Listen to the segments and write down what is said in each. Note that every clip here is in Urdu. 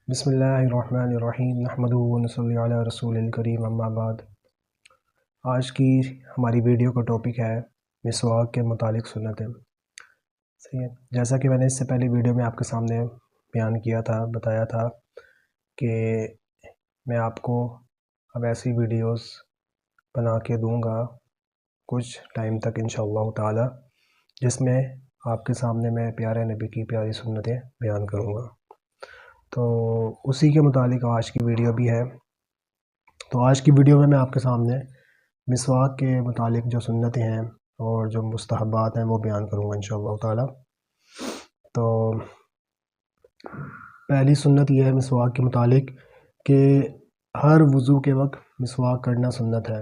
بسم اللہ الرحمن الرحیم نحمدہ ونصلی علی رسول الکریم اما بعد۔ آج کی ہماری ویڈیو کا ٹاپک ہے مسواک کے متعلق سنتیں۔ صحیح ہے، جیسا کہ میں نے اس سے پہلی ویڈیو میں آپ کے سامنے بیان کیا تھا، بتایا تھا کہ میں آپ کو اب ایسی ویڈیوز بنا کے دوں گا کچھ ٹائم تک انشاءاللہ تعالی، جس میں آپ کے سامنے میں پیارے نبی کی پیاری سنتیں بیان کروں گا۔ تو اسی کے متعلق آج کی ویڈیو بھی ہے۔ تو آج کی ویڈیو میں آپ کے سامنے مسواک کے متعلق جو سنتیں ہیں اور جو مستحبات ہیں وہ بیان کروں گا انشاءاللہ تعالی۔ تو پہلی سنت یہ ہے مسواک کے متعلق کہ ہر وضو کے وقت مسواک کرنا سنت ہے۔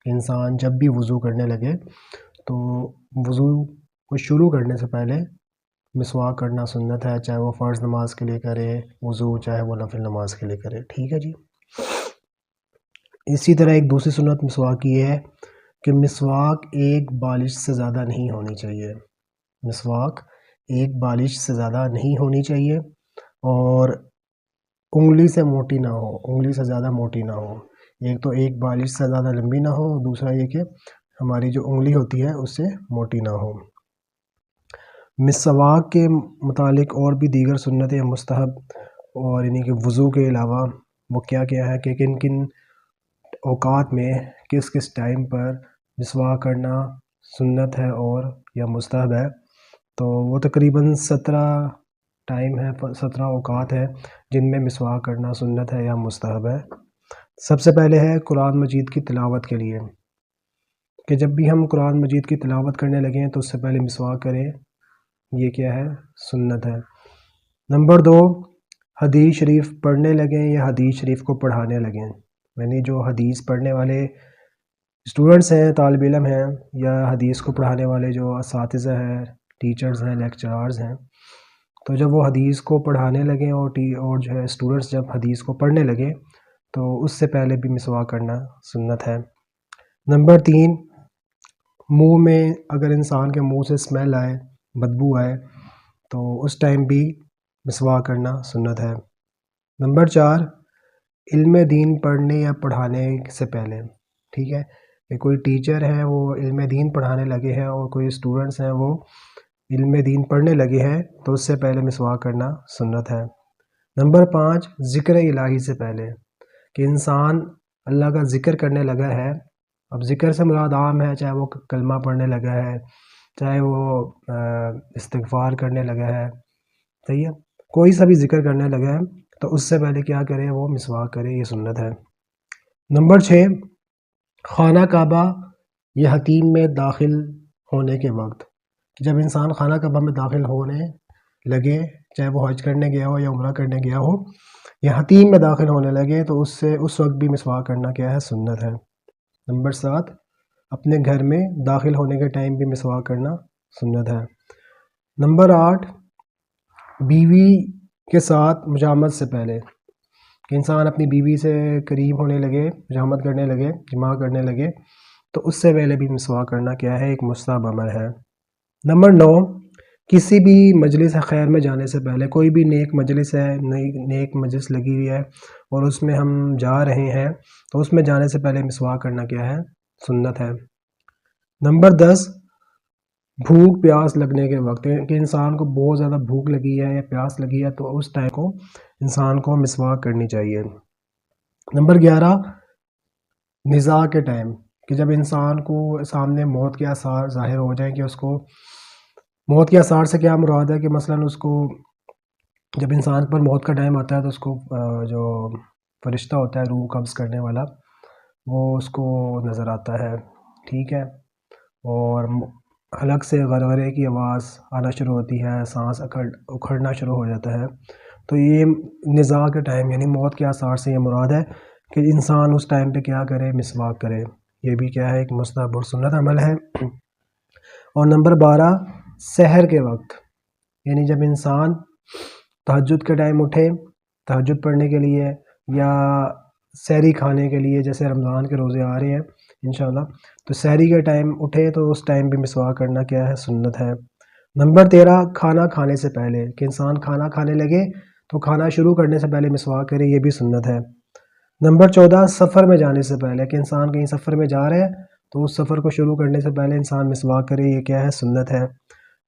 انسان جب بھی وضو کرنے لگے تو وضو کو شروع کرنے سے پہلے مسواک کرنا سنت ہے، چاہے وہ فرض نماز کے لیے کرے وضو، چاہے وہ نفل نماز کے لیے کرے، ٹھیک ہے جی۔ اسی طرح ایک دوسری سنت مسواک کی یہ ہے کہ مسواک ایک بالش سے زیادہ نہیں ہونی چاہیے۔ مسواک ایک بالش سے زیادہ نہیں ہونی چاہیے اور انگلی سے موٹی نہ ہو، انگلی سے زیادہ موٹی نہ ہو۔ ایک تو ایک بالش سے زیادہ لمبی نہ ہو، دوسرا یہ کہ ہماری جو انگلی ہوتی ہے اس سے موٹی نہ ہو۔ مسواک کے متعلق اور بھی دیگر سنتیں مستحب اور یعنی کہ وضو کے علاوہ وہ کیا کیا ہے کہ کن کن اوقات میں کس کس ٹائم پر مسواک کرنا سنت ہے اور یا مستحب ہے۔ تو وہ تقریباً 17 ٹائم ہے، 17 اوقات ہے جن میں مسواک کرنا سنت ہے یا مستحب ہے۔ سب سے پہلے ہے قرآن مجید کی تلاوت کے لیے، کہ جب بھی ہم قرآن مجید کی تلاوت کرنے لگیں تو اس سے پہلے مسواک کریں، یہ کیا ہے، سنت ہے۔ نمبر 2، حدیث شریف پڑھنے لگیں یا حدیث شریف کو پڑھانے لگیں، یعنی جو حدیث پڑھنے والے اسٹوڈنٹس ہیں، طالب علم ہیں، یا حدیث کو پڑھانے والے جو اساتذہ ہیں، ٹیچرز ہیں، لیکچرارز ہیں، تو جب وہ حدیث کو پڑھانے لگیں اور جو ہے اسٹوڈنٹس جب حدیث کو پڑھنے لگیں تو اس سے پہلے بھی مسواک کرنا سنت ہے۔ نمبر 3، منہ میں اگر انسان کے منہ سے اسمیل آئے، بدبو آئے، تو اس ٹائم بھی مسواک کرنا سنت ہے۔ نمبر 4، علم دین پڑھنے یا پڑھانے سے پہلے، ٹھیک ہے، کہ کوئی ٹیچر ہے وہ علم دین پڑھانے لگے ہیں اور کوئی اسٹوڈنٹس ہیں وہ علم دین پڑھنے لگے ہیں تو اس سے پہلے مسواک کرنا سنت ہے۔ نمبر 5، ذکر الہی سے پہلے، کہ انسان اللہ کا ذکر کرنے لگا ہے، اب ذکر سے مراد عام ہے، چاہے وہ کلمہ پڑھنے لگا ہے، چاہے وہ استغفار کرنے لگا ہے، صحیح ہے، کوئی سا بھی ذکر کرنے لگا ہے تو اس سے پہلے کیا کرے، وہ مسواک کرے، یہ سنت ہے۔ نمبر 6، خانہ کعبہ یا حتیم میں داخل ہونے کے وقت، کہ جب انسان خانہ کعبہ میں داخل ہونے لگے، چاہے وہ حج کرنے گیا ہو یا عمرہ کرنے گیا ہو، یا حتیم میں داخل ہونے لگے تو اس وقت بھی مسواک کرنا کیا ہے، سنت ہے۔ نمبر 7، اپنے گھر میں داخل ہونے کے ٹائم بھی مسواک کرنا سنت ہے۔ نمبر 8، بیوی کے ساتھ مجامعت سے پہلے، کہ انسان اپنی بیوی سے قریب ہونے لگے، مجامعت کرنے لگے، جماع کرنے لگے تو اس سے پہلے بھی مسواک کرنا کیا ہے، ایک مستحب عمل ہے۔ نمبر 9، کسی بھی مجلس خیر میں جانے سے پہلے، کوئی بھی نیک مجلس ہے، نیک مجلس لگی ہوئی ہے اور اس میں ہم جا رہے ہیں تو اس میں جانے سے پہلے مسواک کرنا کیا ہے، سنت ہے۔ نمبر 10، بھوک پیاس لگنے کے وقت، کہ انسان کو بہت زیادہ بھوک لگی ہے یا پیاس لگی ہے تو اس ٹائم کو انسان کو مسواک کرنی چاہیے۔ نمبر 11، نزاع کے ٹائم، کہ جب انسان کو سامنے موت کے آثار ظاہر ہو جائیں، کہ اس کو موت کے آثار سے کیا مراد ہے، کہ مثلا اس کو جب انسان پر موت کا ٹائم آتا ہے تو اس کو جو فرشتہ ہوتا ہے روح قبض کرنے والا، وہ اس کو نظر آتا ہے، ٹھیک ہے، اور حلق سے غرغرے کی آواز آنا شروع ہوتی ہے، سانس اکھڑنا شروع ہو جاتا ہے، تو یہ نزاع کے ٹائم یعنی موت کے آثار سے یہ مراد ہے کہ انسان اس ٹائم پہ کیا کرے، مسواک کرے، یہ بھی کیا ہے، ایک مستحب اور سنت عمل ہے۔ اور نمبر 12، سحر کے وقت، یعنی جب انسان تہجد کے ٹائم اٹھے تہجد پڑھنے کے لیے یا سحری کھانے کے لیے، جیسے رمضان کے روزے آ رہے ہیں انشاءاللہ، تو سحری کے ٹائم اٹھے تو اس ٹائم بھی مسواک کرنا کیا ہے، سنت ہے۔ نمبر 13، کھانا کھانے سے پہلے، کہ انسان کھانا کھانے لگے تو کھانا شروع کرنے سے پہلے مسواک کرے، یہ بھی سنت ہے۔ نمبر 14، سفر میں جانے سے پہلے، کہ انسان کہیں سفر میں جا رہے ہیں تو اس سفر کو شروع کرنے سے پہلے انسان مسواک کرے، یہ کیا ہے؟ سنت ہے۔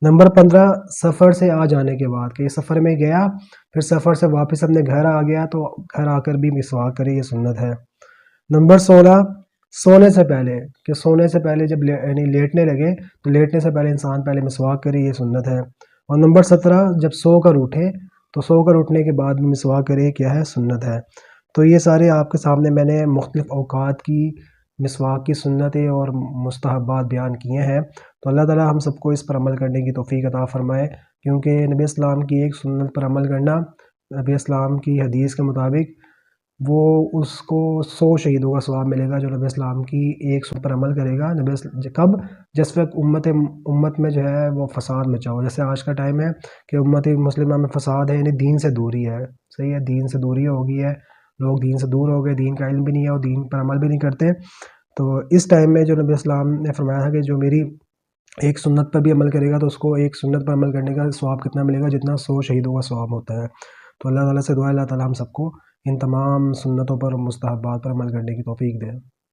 نمبر 15، سفر سے آ جانے کے بعد، کہ یہ سفر میں گیا پھر سفر سے واپس اپنے گھر آ گیا تو گھر آ کر بھی مسواک کرے، یہ سنت ہے۔ نمبر 16، سونے سے پہلے، کہ سونے سے پہلے جب یعنی لیٹنے لگے تو لیٹنے سے پہلے انسان پہلے مسواک کرے، یہ سنت ہے۔ اور نمبر 17، جب سو کر اٹھے تو سو کر اٹھنے کے بعد بھی مسواک کرے، کیا ہے؟ سنت ہے۔ تو یہ سارے آپ کے سامنے میں نے مختلف اوقات کی مسواک کی سنتیں اور مستحبات بیان کیے ہیں۔ تو اللہ تعالی ہم سب کو اس پر عمل کرنے کی توفیق عطا فرمائے، کیونکہ نبی اسلام کی ایک سنت پر عمل کرنا، نبی اسلام کی حدیث کے مطابق وہ اس کو 100 شہیدوں کا ثواب ملے گا جو نبی اسلام کی ایک سنت پر عمل کرے گا۔ کب؟ جس وقت امت میں جو ہے وہ فساد مچا ہو، جیسے آج کا ٹائم ہے کہ امت مسلمہ میں فساد ہے، یعنی دین سے دوری ہے، صحیح ہے، دین سے دوری ہو گئی ہے، لوگ دین سے دور ہو گئے، دین کا علم بھی نہیں ہے اور دین پر عمل بھی نہیں کرتے۔ تو اس ٹائم میں جو نبی اسلام نے فرمایا تھا کہ جو میری ایک سنت پر بھی عمل کرے گا تو اس کو ایک سنت پر عمل کرنے کا ثواب کتنا ملے گا؟ جتنا 100 شہیدوں کا ثواب ہوتا ہے۔ تو اللہ تعالیٰ سے دعا ہے اللہ تعالیٰ ہم سب کو ان تمام سنتوں پر مستحبات پر عمل کرنے کی توفیق دے۔